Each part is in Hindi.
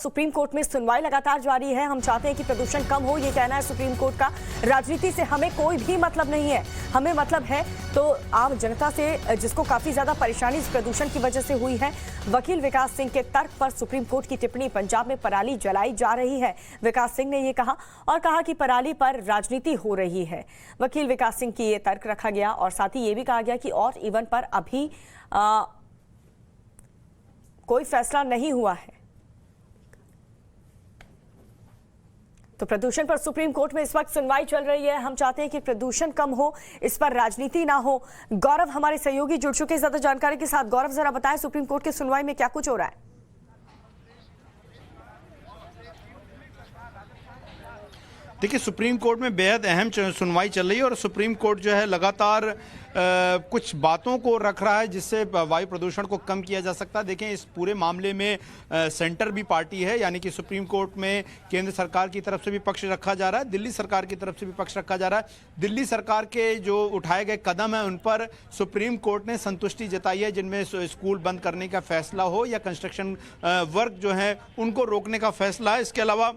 सुप्रीम कोर्ट में सुनवाई लगातार जारी है। हम चाहते हैं कि प्रदूषण कम हो, ये कहना है सुप्रीम कोर्ट का। राजनीति से हमें कोई भी मतलब नहीं है, हमें मतलब है तो आम जनता से, जिसको काफी ज्यादा परेशानी इस प्रदूषण की वजह से हुई है। वकील विकास सिंह के तर्क पर सुप्रीम कोर्ट की टिप्पणी। पंजाब में पराली जलाई जा रही है, विकास सिंह ने ये कहा, और कहा कि पराली पर राजनीति हो रही है। वकील विकास सिंह की ये तर्क रखा गया और साथ ही ये भी कहा गया कि ऑड इवन पर अभी कोई फैसला नहीं हुआ है। तो प्रदूषण पर सुप्रीम कोर्ट में इस वक्त सुनवाई चल रही है। हम चाहते हैं कि प्रदूषण कम हो, इस पर राजनीति ना हो। गौरव हमारे सहयोगी जुड़ चुके हैं ज्यादा जानकारी के साथ। गौरव, जरा बताएं सुप्रीम कोर्ट की सुनवाई में क्या कुछ हो रहा है। देखिए, सुप्रीम कोर्ट में बेहद अहम सुनवाई चल रही है और सुप्रीम कोर्ट जो है लगातार कुछ बातों को रख रहा है जिससे वायु प्रदूषण को कम किया जा सकता है। देखें, इस पूरे मामले में सेंटर भी पार्टी है, यानी कि सुप्रीम कोर्ट में केंद्र सरकार की तरफ से भी पक्ष रखा जा रहा है, दिल्ली सरकार की तरफ से भी पक्ष रखा जा रहा है। दिल्ली सरकार के जो उठाए गए कदम है उन पर सुप्रीम कोर्ट ने संतुष्टि जताई है, जिनमें स्कूल बंद करने का फैसला हो या कंस्ट्रक्शन वर्क जो है उनको रोकने का फैसला है। इसके अलावा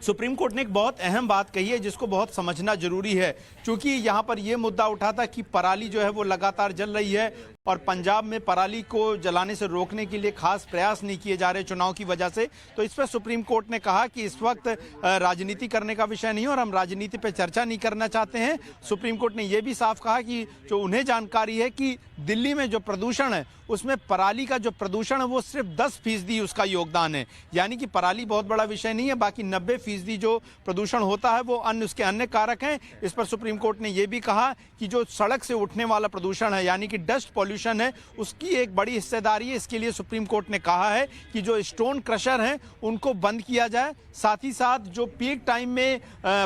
सुप्रीम कोर्ट ने एक बहुत अहम बात कही है जिसको बहुत समझना जरूरी है, क्योंकि यहाँ पर यह मुद्दा उठा था कि पराली जो है वो लगातार जल रही है और पंजाब में पराली को जलाने से रोकने के लिए खास प्रयास नहीं किए जा रहे चुनाव की वजह से। तो इस पर सुप्रीम कोर्ट ने कहा कि इस वक्त राजनीति करने का विषय नहीं है और हम राजनीति पर चर्चा नहीं करना चाहते हैं। सुप्रीम कोर्ट ने यह भी साफ कहा कि जो उन्हें जानकारी है कि दिल्ली में जो प्रदूषण है उसमें पराली का जो प्रदूषण है वो सिर्फ 10% उसका योगदान है, यानी कि पराली बहुत बड़ा विषय नहीं है, बाकी 90% जो प्रदूषण होता है वो उसके अन्य कारक हैं। इस पर सुप्रीम कोर्ट ने यह भी कहा कि जो सड़क से उठने वाला प्रदूषण है, यानी कि डस्ट पॉल्यूशन है, उसकी एक बड़ी हिस्सेदारी है। इसके लिए सुप्रीम कोर्ट ने कहा है कि जो स्टोन क्रशर हैं उनको बंद किया जाए, साथ ही साथ जो पीक टाइम में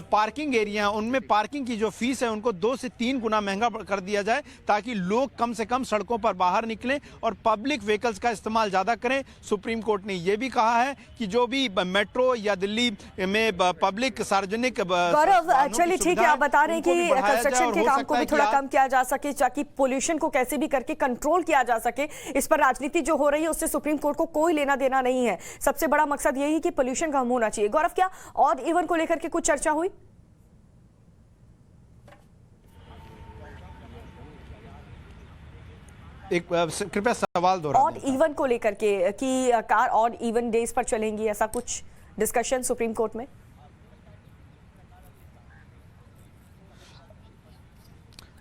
पार्किंग एरिया है उनमें पार्किंग की जो फीस है उनको 2 से 3 गुना महंगा कर दिया जाए, ताकि लोग कम से कम सड़कों पर बाहर निकलें और पब्लिक व्हीकल्स का इस्तेमाल ज्यादा करें। सुप्रीम कोर्ट ने यह भी कहा है कि जो भी मेट्रो या दिल्ली में पब्लिक सार्वजनिक, गौरव चलिए ठीक है, आप बता रहे हैं कि कंस्ट्रक्शन के काम को भी थोड़ा कम किया जा सके ताकि पोल्यूशन को कैसे भी करके कंट्रोल किया जा सके। इस पर राजनीति जो हो रही है उससे सुप्रीम कोर्ट को कोई लेना देना नहीं है। सबसे बड़ा मकसद यही है कि पोल्यूशन कम होना चाहिए। गौरव, क्या ऑड इवन को लेकर के कुछ चर्चा हुई? एक कृपया सवाल दोहराइए। ऑड इवन को लेकर के कि कार ऑड इवन डेज पर चलेंगी, ऐसा कुछ डिस्कशन सुप्रीम कोर्ट में?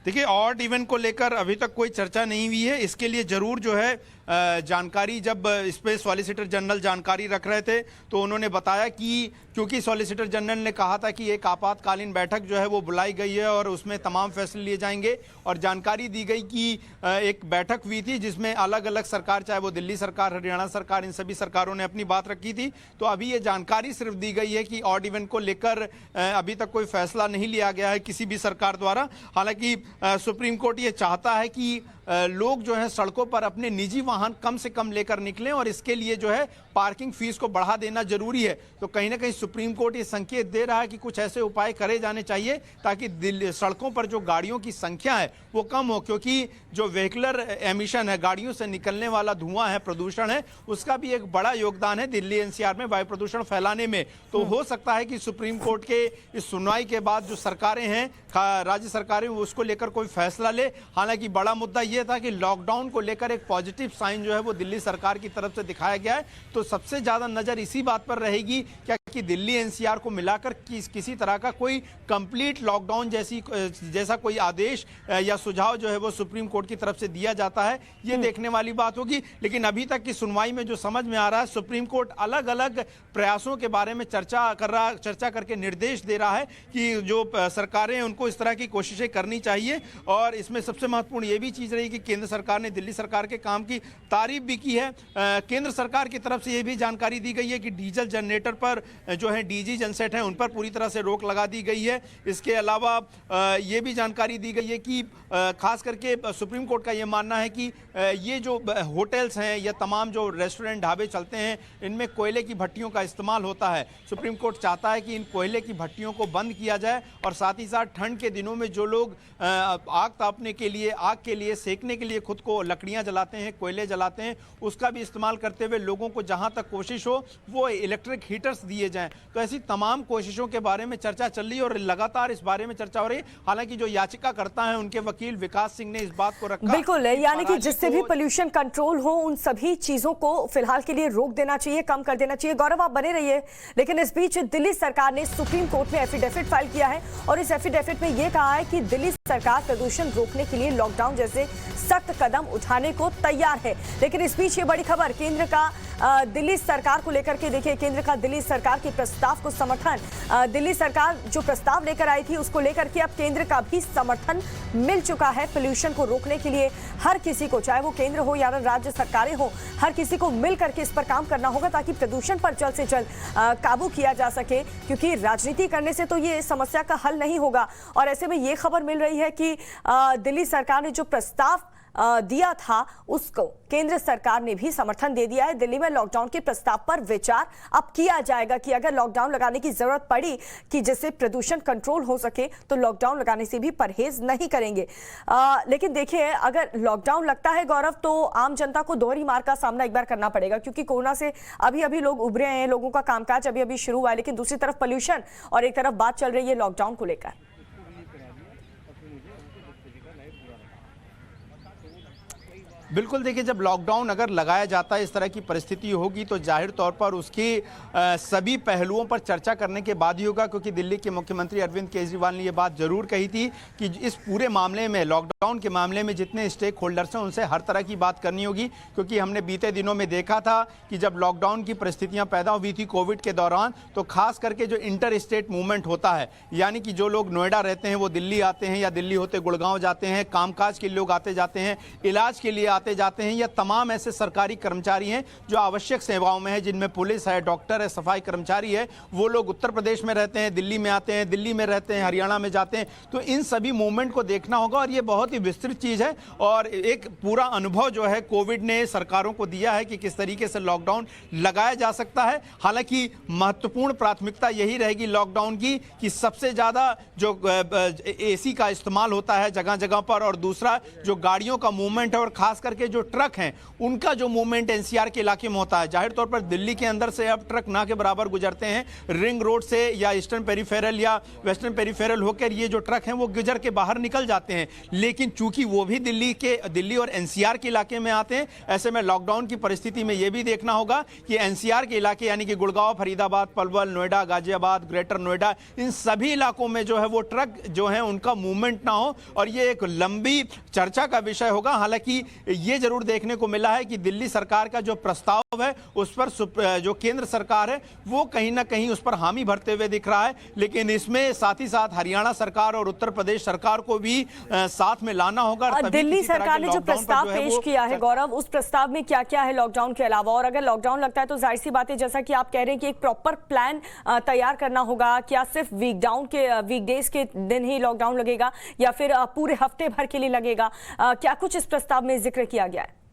देखिए, ऑड इवन को लेकर अभी तक कोई चर्चा नहीं हुई है। इसके लिए जरूर जो है जानकारी, जब इस पे सॉलिसिटर जनरल जानकारी रख रहे थे तो उन्होंने बताया कि क्योंकि सॉलिसिटर जनरल ने कहा था कि एक आपातकालीन बैठक जो है वो बुलाई गई है और उसमें तमाम फैसले लिए जाएंगे, और जानकारी दी गई कि एक बैठक हुई थी जिसमें अलग अलग सरकार, चाहे वो दिल्ली सरकार, हरियाणा सरकार, इन सभी सरकारों ने अपनी बात रखी थी। तो अभी ये जानकारी सिर्फ दी गई है कि ऑड इवन को लेकर अभी तक कोई फैसला नहीं लिया गया है किसी भी सरकार द्वारा। हालांकि सुप्रीम कोर्ट ये चाहता है कि लोग जो है सड़कों पर अपने निजी वाहन कम से कम लेकर निकलें और इसके लिए जो है पार्किंग फीस को बढ़ा देना जरूरी है। तो कहीं ना कहीं सुप्रीम कोर्ट ये संकेत दे रहा है कि कुछ ऐसे उपाय करे जाने चाहिए ताकि सड़कों पर जो गाड़ियों की संख्या है वो कम हो, क्योंकि जो व्हीकलर एमिशन है, गाड़ियों से निकलने वाला धुआं है, प्रदूषण है, उसका भी एक बड़ा योगदान है दिल्ली एनसीआर में वायु प्रदूषण फैलाने में। तो हो सकता है कि सुप्रीम कोर्ट के इस सुनवाई के बाद जो सरकारें हैं, राज्य सरकारें, उसको लेकर कोई फैसला ले। हालांकि बड़ा मुद्दा यह था कि लॉकडाउन को लेकर एक पॉजिटिव साइन जो है वो दिल्ली सरकार की तरफ से दिखाया गया है। तो सबसे ज्यादा नजर इसी बात पर रहेगी क्या कि दिल्ली एनसीआर को मिलाकर किसी तरह का कोई कंप्लीट लॉकडाउन जैसा कोई आदेश या सुझाव जो है वो सुप्रीम कोर्ट की तरफ से दिया जाता है, ये देखने वाली बात होगी। लेकिन अभी तक की सुनवाई में जो समझ में आ रहा है, सुप्रीम कोर्ट अलग अलग प्रयासों के बारे में चर्चा करके निर्देश दे रहा है कि जो सरकारें उनको इस तरह की कोशिशें करनी चाहिए। और इसमें सबसे महत्वपूर्ण ये भी चीज रही कि केंद्र सरकार ने दिल्ली सरकार के काम की तारीफ भी की है। केंद्र सरकार की तरफ से यह भी जानकारी दी गई है कि डीजल जनरेटर पर जो है डीजी जनसेट हैं उन पर पूरी तरह से रोक लगा दी गई है। इसके अलावा ये भी जानकारी दी गई है कि खास करके सुप्रीम कोर्ट का ये मानना है कि ये जो होटल्स हैं या तमाम जो रेस्टोरेंट ढाबे चलते हैं इनमें कोयले की भट्टियों का इस्तेमाल होता है। सुप्रीम कोर्ट चाहता है कि इन कोयले की भट्टियों को बंद किया जाए और साथ ही साथ ठंड के दिनों में जो लोग आग तापने के लिए, आग के लिए सेकने के लिए खुद को लकड़ियां जलाते हैं, कोयले जलाते हैं, उसका भी इस्तेमाल करते हुए लोगों को जहां तक कोशिश हो वो इलेक्ट्रिक हीटर्स दिए जाएं। तो ऐसी तमाम कोशिशों के बारे में चर्चा चल रही है और लगातार इस बारे में चर्चा हो रही है। हालांकि जो याचिका करता है उनके वकील विकास सिंह ने इस बात को रखा, बिल्कुल, यानी कि जिससे भी पोल्यूशन कंट्रोल हो उन सभी चीजों को फिलहाल के लिए रोक देना चाहिए, कम कर देना चाहिए। गौरव, आप बने रहिए। लेकिन इस बीच दिल्ली सरकार ने सुप्रीम कोर्ट में एफिडेविट फाइल किया है और इस एफिडेविट में यह कहा है कि दिल्ली सरकार प्रदूषण रोकने के लिए लॉकडाउन जैसे सख्त कदम उठाने को तैयार है। लेकिन इस बीच ये बड़ी खबर केंद्र का दिल्ली सरकार को लेकर के, देखिए केंद्र का दिल्ली सरकार के प्रस्ताव को समर्थन, दिल्ली सरकार जो प्रस्ताव लेकर आई थी उसको लेकर के अब केंद्र का भी समर्थन मिल चुका है। पोल्यूशन को रोकने के लिए हर किसी को, चाहे वो केंद्र हो या राज्य सरकारें हो, हर किसी को मिल करके इस पर काम करना होगा ताकि प्रदूषण पर जल्द से जल्द काबू किया जा सके, क्योंकि राजनीति करने से तो ये समस्या का हल नहीं होगा। और ऐसे में ये खबर मिल रही है कि दिल्ली सरकार ने जो प्रस्ताव दिया था उसको केंद्र सरकार ने भी समर्थन दे दिया है। दिल्ली में लॉकडाउन के प्रस्ताव पर विचार अब किया जाएगा कि अगर लॉकडाउन लगाने की जरूरत पड़ी कि जिससे प्रदूषण कंट्रोल हो सके तो लॉकडाउन लगाने से भी परहेज नहीं करेंगे। लेकिन देखिए, अगर लॉकडाउन लगता है गौरव, तो आम जनता को दोहरी मार का सामना एक बार करना पड़ेगा, क्योंकि कोरोना से अभी अभी लोग उभरे हैं, लोगों का कामकाज अभी अभी शुरू हुआ है, लेकिन दूसरी तरफ पोल्यूशन और एक तरफ बात चल रही है लॉकडाउन को लेकर। बिल्कुल, देखिए जब लॉकडाउन अगर लगाया जाता है, इस तरह की परिस्थिति होगी तो जाहिर तौर पर उसके सभी पहलुओं पर चर्चा करने के बाद ही होगा, क्योंकि दिल्ली के मुख्यमंत्री अरविंद केजरीवाल ने ये बात जरूर कही थी कि इस पूरे मामले में, लॉकडाउन के मामले में जितने स्टेक होल्डर्स हैं उनसे हर तरह की बात करनी होगी। क्योंकि हमने बीते दिनों में देखा था कि जब लॉकडाउन की परिस्थितियां पैदा हुई थी कोविड के दौरान, तो खास करके जो इंटर स्टेट मूवमेंट होता है, यानी कि जो लोग नोएडा रहते हैं वो दिल्ली आते हैं या दिल्ली होते गुड़गांव जाते हैं, कामकाज के लोग आते जाते हैं, इलाज के लिए आते जाते हैं, या तमाम ऐसे सरकारी कर्मचारी हैं जो आवश्यक सेवाओं में है, जिनमें पुलिस है, डॉक्टर है, सफाई कर्मचारी है, वो लोग उत्तर प्रदेश में रहते हैं, दिल्ली में आते हैं, दिल्ली में रहते हैं, हरियाणा में जाते हैं। तो इन सभी मूवमेंट को देखना होगा और ये बहुत ही विस्तृत चीज है और एक पूरा अनुभव जो है कोविड ने सरकारों को दिया है कि किस तरीके से लॉकडाउन लगाया जा सकता है। हालांकि महत्वपूर्ण प्राथमिकता यही रहेगी लॉकडाउन की कि सबसे ज्यादा जो एसी का इस्तेमाल होता है जगह जगह पर, और दूसरा जो गाड़ियों का मूवमेंट है और खास करके जो ट्रक हैं उनका जो मूवमेंट एनसीआर के इलाके में होता है। जाहिर तौर पर दिल्ली के अंदर से अब ट्रक ना के बराबर गुजरते हैं, रिंग रोड से या ईस्टर्न पेरिफेरल या वेस्टर्न पेरिफेरल होकर ये जो ट्रक हैं वो गुजर के बाहर निकल जाते हैं। लेकिन चूंकि वो भी दिल्ली और एनसीआर के इलाके में आते हैं, ऐसे में लॉकडाउन की परिस्थिति में यह भी देखना होगा कि एनसीआर के इलाके यानी कि गुड़गांव, फरीदाबाद, पलवल, नोएडा, गाजियाबाद, ग्रेटर नोएडा, इन सभी इलाकों में जो है वो ट्रक जो है उनका मूवमेंट ना हो, और ये एक लंबी चर्चा का विषय होगा। हालांकि ये जरूर देखने को मिला है कि दिल्ली सरकार का जो प्रस्ताव है उस पर जो केंद्र सरकार है वो कहीं ना कहीं उस पर हामी भरते हुए दिख रहा है, लेकिन इसमें साथ ही साथ हरियाणा सरकार और उत्तर प्रदेश सरकार को भी साथ में लाना होगा। दिल्ली सरकार ने जो प्रस्ताव पेश किया है गौरव, उस प्रस्ताव में क्या क्या है लॉकडाउन के अलावा, और अगर लॉकडाउन लगता है तो जाहिर सी बात है जैसा कि आप कह रहे हैं कि एक प्रॉपर प्लान तैयार करना होगा। क्या सिर्फ वीकडेज के दिन ही लॉकडाउन लगेगा या फिर पूरे हफ्ते भर के लिए लगेगा? क्या कुछ इस प्रस्ताव में जिक्र किया गया है?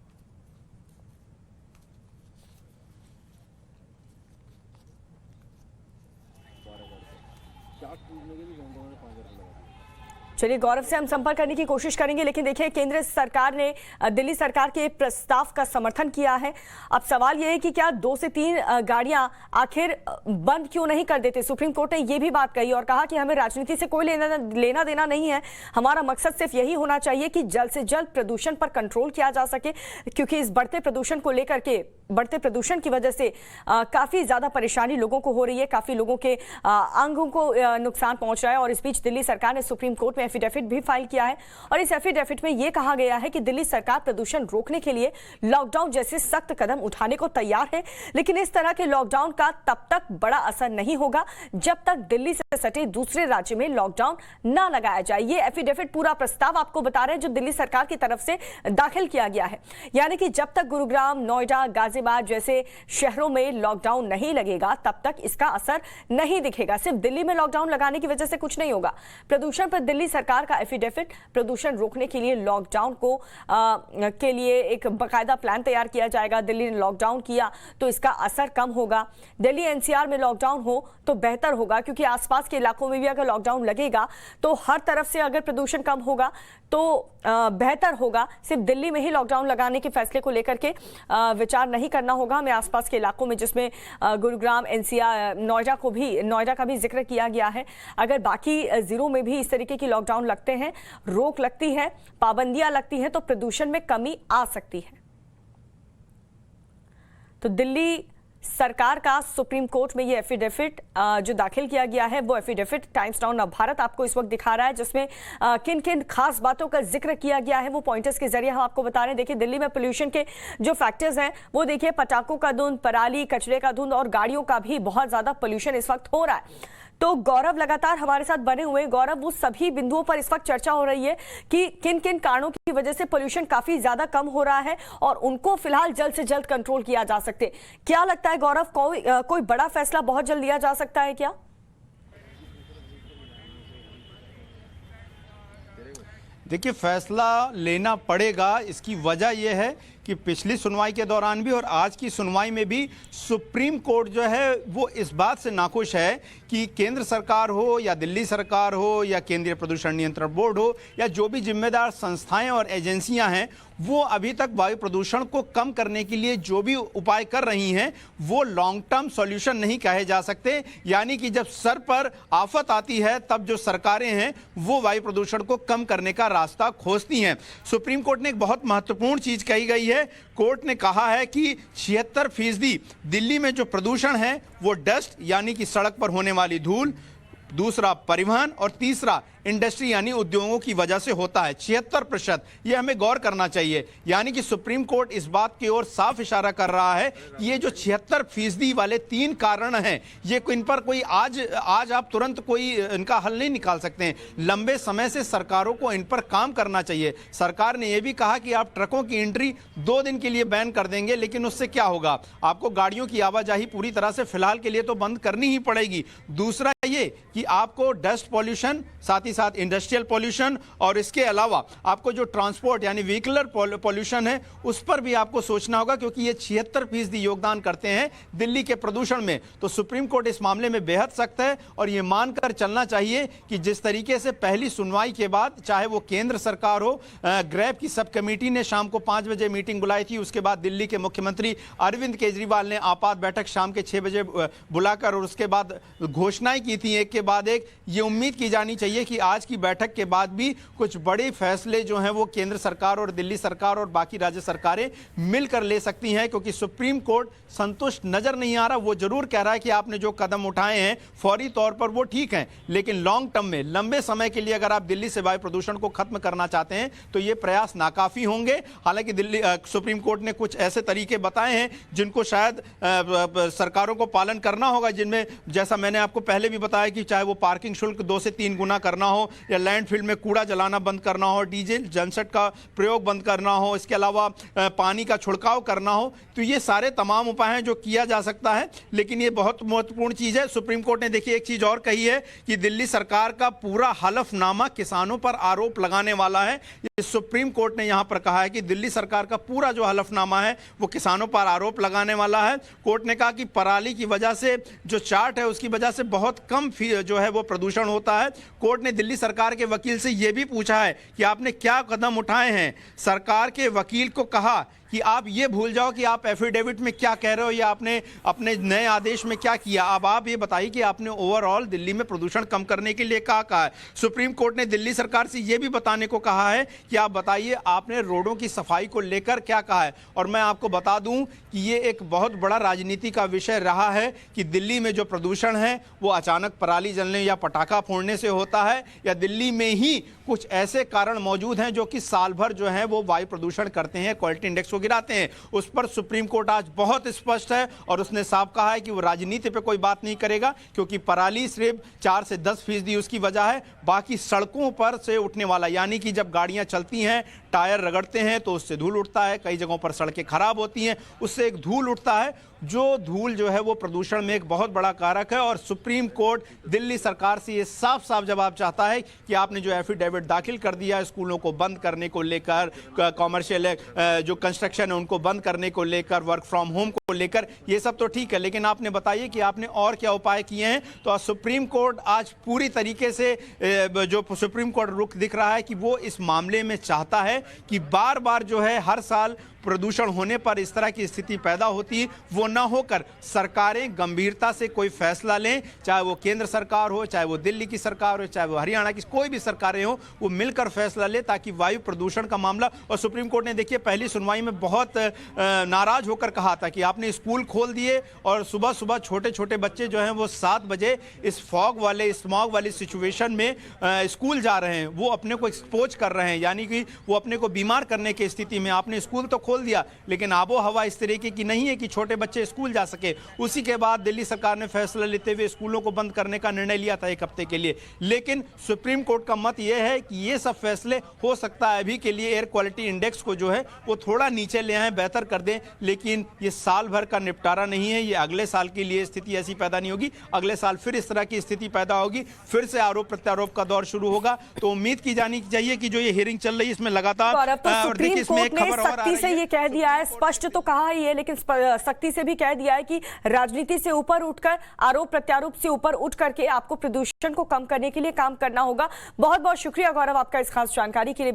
चलिए, गौरव से हम संपर्क करने की कोशिश करेंगे, लेकिन देखिए केंद्र सरकार ने दिल्ली सरकार के प्रस्ताव का समर्थन किया है। अब सवाल यह है कि क्या 2 से 3 गाड़ियां आखिर बंद क्यों नहीं कर देते? सुप्रीम कोर्ट ने यह भी बात कही और कहा कि हमें राजनीति से कोई लेना देना नहीं है, हमारा मकसद सिर्फ यही होना चाहिए कि जल्द से जल्द प्रदूषण पर कंट्रोल किया जा सके, क्योंकि इस बढ़ते प्रदूषण को लेकर के, बढ़ते प्रदूषण की वजह से काफी ज्यादा परेशानी लोगों को हो रही है, काफी लोगों के अंगों को नुकसान पहुंच रहा है। और इस बीच दिल्ली सरकार ने सुप्रीम कोर्ट में एफिडेविट भी फाइल किया है और इस एफिडेविट में यह कहा गया है कि दिल्ली सरकार प्रदूषण रोकने के लिए लॉकडाउन जैसे सख्त कदम उठाने को तैयार है, लेकिन इस तरह के लॉकडाउन का तब तक बड़ा असर नहीं होगा जब तक दिल्ली से सटे दूसरे राज्य में लॉकडाउन न लगाया जाए। ये एफिडेविट पूरा प्रस्ताव आपको बता रहे हैं जो दिल्ली सरकार की तरफ से दाखिल किया गया है, यानी कि जब तक गुरुग्राम, नोएडा, गाजियाबाद जैसे शहरों में लॉकडाउन नहीं लगेगा तब तक इसका असर नहीं दिखेगा। सिर्फ दिल्ली में लॉकडाउन लगाने की वजह से कुछ नहीं होगा। प्रदूषण पर दिल्ली सरकार का एफिडेविट प्रदूषण रोकने के लिए लॉकडाउन को के लिए एक बाकायदा प्लान तैयार किया जाएगा। दिल्ली ने लॉकडाउन किया तो इसका असर कम होगा। दिल्ली एनसीआर में लॉकडाउन हो तो बेहतर होगा, क्योंकि आसपास के इलाकों में भी अगर लॉकडाउन लगेगा तो हर तरफ से अगर प्रदूषण कम होगा तो बेहतर होगा। सिर्फ दिल्ली में ही लॉकडाउन लगाने के फैसले को लेकर के विचार नहीं करना होगा। हमें आसपास के इलाकों में जिसमें गुरुग्राम, एनसीआर, नोएडा का भी जिक्र किया गया है, अगर बाकी जिलों में भी इस तरीके की लॉकडाउन लगते हैं, रोक लगती है, पाबंदियां लगती हैं तो प्रदूषण में कमी आ सकती है। तो दिल्ली सरकार का सुप्रीम कोर्ट में ये एफिडेविट जो दाखिल किया गया है वो एफिडेविट टाइम्स नाउ नव भारत आपको इस वक्त दिखा रहा है, जिसमें किन किन खास बातों का जिक्र किया गया है वो पॉइंटर्स के जरिए हम आपको बता रहे हैं। देखिए, दिल्ली में पोल्यूशन के जो फैक्टर्स हैं वो देखिए, पटाखों का धुंध, पराली, कचरे का धुंध और गाड़ियों का भी बहुत ज्यादा पोल्यूशन इस वक्त हो रहा है। तो गौरव लगातार हमारे साथ बने हुए। गौरव, वो सभी बिंदुओं पर इस वक्त चर्चा हो रही है कि किन किन कारणों की वजह से पोल्यूशन काफी ज्यादा कम हो रहा है और उनको फिलहाल जल्द से जल्द कंट्रोल किया जा सकते। क्या लगता है गौरव, कोई बड़ा फैसला बहुत जल्द लिया जा सकता है क्या? देखिए, फैसला लेना पड़ेगा। इसकी वजह यह है कि पिछली सुनवाई के दौरान भी और आज की सुनवाई में भी सुप्रीम कोर्ट जो है वो इस बात से नाखुश है कि केंद्र सरकार हो या दिल्ली सरकार हो या केंद्रीय प्रदूषण नियंत्रण बोर्ड हो या जो भी जिम्मेदार संस्थाएं और एजेंसियां हैं, वो अभी तक वायु प्रदूषण को कम करने के लिए जो भी उपाय कर रही हैं वो लॉन्ग टर्म सॉल्यूशन नहीं कहे जा सकते। यानी कि जब सर पर आफत आती है तब जो सरकारें हैं वो वायु प्रदूषण को कम करने का रास्ता खोजती हैं। सुप्रीम कोर्ट ने एक बहुत महत्वपूर्ण चीज कही गई है। कोर्ट ने कहा है कि 76% दिल्ली में जो प्रदूषण है वो डस्ट यानी कि सड़क पर होने वाली धूल, दूसरा परिवहन और तीसरा इंडस्ट्री यानी उद्योगों की वजह से होता है। 76%, यह हमें गौर करना चाहिए। यानी कि सुप्रीम कोर्ट इस बात की ओर साफ इशारा कर रहा है कि ये जो 76% वाले 3 कारण हैं, ये इन पर कोई आज आप तुरंत कोई इनका हल नहीं निकाल सकते हैं। लंबे समय से सरकारों को इन पर काम करना चाहिए। सरकार ने यह भी कहा कि आप ट्रकों की एंट्री 2 दिन के लिए बैन कर देंगे, लेकिन उससे क्या होगा? आपको गाड़ियों की आवाजाही पूरी तरह से फिलहाल के लिए तो बंद करनी ही पड़ेगी। दूसरा ये कि आपको डस्ट पॉल्यूशन, साथ ही साथ इंडस्ट्रियल पॉल्यूशन और इसके अलावा आपको जो ट्रांसपोर्ट यानी व्हीकलर पॉल्यूशन है उस पर भी आपको सोचना होगा, क्योंकि ये 76% योगदान करते हैं दिल्ली के प्रदूषण में। तो सुप्रीम कोर्ट इस मामले में बेहद सख्त है और ये मानकर चलना चाहिए कि जिस तरीके से पहली सुनवाई के बाद, चाहे वो केंद्र सरकार हो, ग्रैब की सब कमेटी ने शाम को 5 बजे मीटिंग बुलाई थी, उसके बाद दिल्ली के मुख्यमंत्री अरविंद केजरीवाल ने आपात बैठक शाम के 6 बजे बुलाकर और उसके बाद घोषणाएं की थी एक के बाद एक। ये उम्मीद की जानी चाहिए कि आज की बैठक के बाद भी कुछ बड़े फैसले जो हैं वो केंद्र सरकार और दिल्ली सरकार और बाकी राज्य सरकारें मिलकर ले सकती हैं, क्योंकि सुप्रीम कोर्ट संतुष्ट नजर नहीं आ रहा। वो जरूर कह रहा है कि आपने जो कदम उठाए हैं फौरी तौर पर वो ठीक हैं, लेकिन लॉन्ग टर्म में, लंबे समय के लिए अगर आप दिल्ली से वायु प्रदूषण को खत्म करना चाहते हैं तो ये प्रयास नाकाफी होंगे। हालांकि दिल्ली सुप्रीम कोर्ट ने कुछ ऐसे तरीके बताए हैं जिनको शायद सरकारों को पालन करना होगा, जिनमें जैसा मैंने आपको पहले भी बताया कि चाहे वो पार्किंग शुल्क 2 से 3 गुना करना हो या लैंडफिल में कूड़ा जलाना बंद करना हो, डीजल जनसेट का प्रयोग बंद करना हो, इसके अलावा पानी का छिड़काव करना हो, तो ये सारे तमाम उपाय हैं जो किया जा सकता है। लेकिन ये बहुत महत्वपूर्ण चीज है। सुप्रीम कोर्ट ने देखिए एक चीज और कही है कि दिल्ली सरकार का पूरा हलफनामा किसानों पर आरोप लगाने वाला है। सुप्रीम कोर्ट ने यहां पर कहा है कि दिल्ली सरकार का पूरा जो हलफनामा है वो किसानों पर आरोप लगाने वाला है। कोर्ट ने कहा कि पराली की वजह से जो चार्ट है उसकी वजह से बहुत कम जो है वो प्रदूषण होता है। कोर्ट ने दिल्ली सरकार के वकील से यह भी पूछा है कि आपने क्या कदम उठाए हैं। सरकार के वकील को कहा कि आप ये भूल जाओ कि आप एफिडेविट में क्या कह रहे हो या आपने अपने नए आदेश में क्या किया। अब आप ये बताइए कि आपने ओवरऑल दिल्ली में प्रदूषण कम करने के लिए क्या कहा है। सुप्रीम कोर्ट ने दिल्ली सरकार से ये भी बताने को कहा है कि आप बताइए आपने रोडों की सफाई को लेकर क्या कहा है। और मैं आपको बता दूं कि ये एक बहुत बड़ा राजनीति का विषय रहा है कि दिल्ली में जो प्रदूषण है वो अचानक पराली जलने या पटाखा फोड़ने से होता है या दिल्ली में ही कुछ ऐसे कारण मौजूद हैं जो कि साल भर जो है वो वायु प्रदूषण करते हैं, क्वालिटी इंडेक्स को गिराते हैं। उस पर सुप्रीम कोर्ट आज बहुत स्पष्ट है और उसने साफ कहा है कि वो राजनीति पे कोई बात नहीं करेगा, क्योंकि पराली सिर्फ 4 से 10% उसकी वजह है। बाकी सड़कों पर से उठने वाला, यानी कि जब गाड़ियां चलती हैं टायर रगड़ते हैं तो उससे धूल उठता है, कई जगहों पर सड़कें खराब होती हैं, उससे एक धूल उठता है, जो धूल जो है वो प्रदूषण में एक बहुत बड़ा कारक है। और सुप्रीम कोर्ट दिल्ली सरकार से ये साफ साफ जवाब चाहता है कि आपने जो एफिडेविट दाखिल कर दिया स्कूलों को बंद करने को लेकर, कॉमर्शियल जो कंस्ट्रक्शन है उनको बंद करने को लेकर, वर्क फ्रॉम होम को लेकर, ये सब तो ठीक है, लेकिन आपने बताइए कि आपने और क्या उपाय किए हैं। तो सुप्रीम कोर्ट आज पूरी तरीके से जो सुप्रीम कोर्ट रुख दिख रहा है कि वो इस मामले में चाहता है कि बार बार जो है हर साल प्रदूषण होने पर इस तरह की स्थिति पैदा होती है, वो ना होकर सरकारें गंभीरता से कोई फैसला लें, चाहे वो केंद्र सरकार हो, चाहे वो दिल्ली की सरकार हो, चाहे वो हरियाणा की कोई भी सरकारें हो, वो मिलकर फैसला ले ताकि वायु प्रदूषण का मामला। और सुप्रीम कोर्ट ने देखिए पहली सुनवाई में बहुत नाराज होकर कहा था कि आपने स्कूल खोल दिए और सुबह सुबह छोटे छोटे बच्चे जो हैं वो 7 बजे इस फॉग वाले स्मॉग वाली सिचुएशन में स्कूल जा रहे हैं, वो अपने को एक्सपोज कर रहे हैं, यानी कि वो अपने को बीमार करने की स्थिति में। आपने स्कूल तो खोल दिया लेकिन आबो हवा इस तरीके की नहीं है कि छोटे बच्चे स्कूल जा सके। उसी के बाद दिल्ली सरकार ने फैसला लेते हुए स्कूलों को बंद करने का निर्णय लिया था 1 हफ्ते के लिए। लेकिन सुप्रीम कोर्ट का मत यह है कि ये सब फैसले हो सकता है अभी के लिए एयर क्वालिटी इंडेक्स को जो है वो थोड़ा नीचे ले आए, बेहतर कर दें, लेकिन ये साल भर का निपटारा नहीं है। ये अगले साल के लिए स्थिति ऐसी पैदा नहीं होगी, अगले साल फिर इस तरह की स्थिति पैदा होगी, फिर से आरोप प्रत्यारोप का दौर शुरू होगा। तो उम्मीद की जानी चाहिए कि जो ये हियरिंग चल रही है इसमें लगातार और देखिए इसमें एक खबर और आ रही है, कह दिया है, स्पष्ट तो कहा ही है लेकिन सख्ती से भी कह दिया है कि राजनीति से ऊपर उठकर, आरोप प्रत्यारोप से ऊपर उठ करके आपको प्रदूषण को कम करने के लिए काम करना होगा। बहुत बहुत शुक्रिया गौरव आपका इस खास जानकारी के लिए।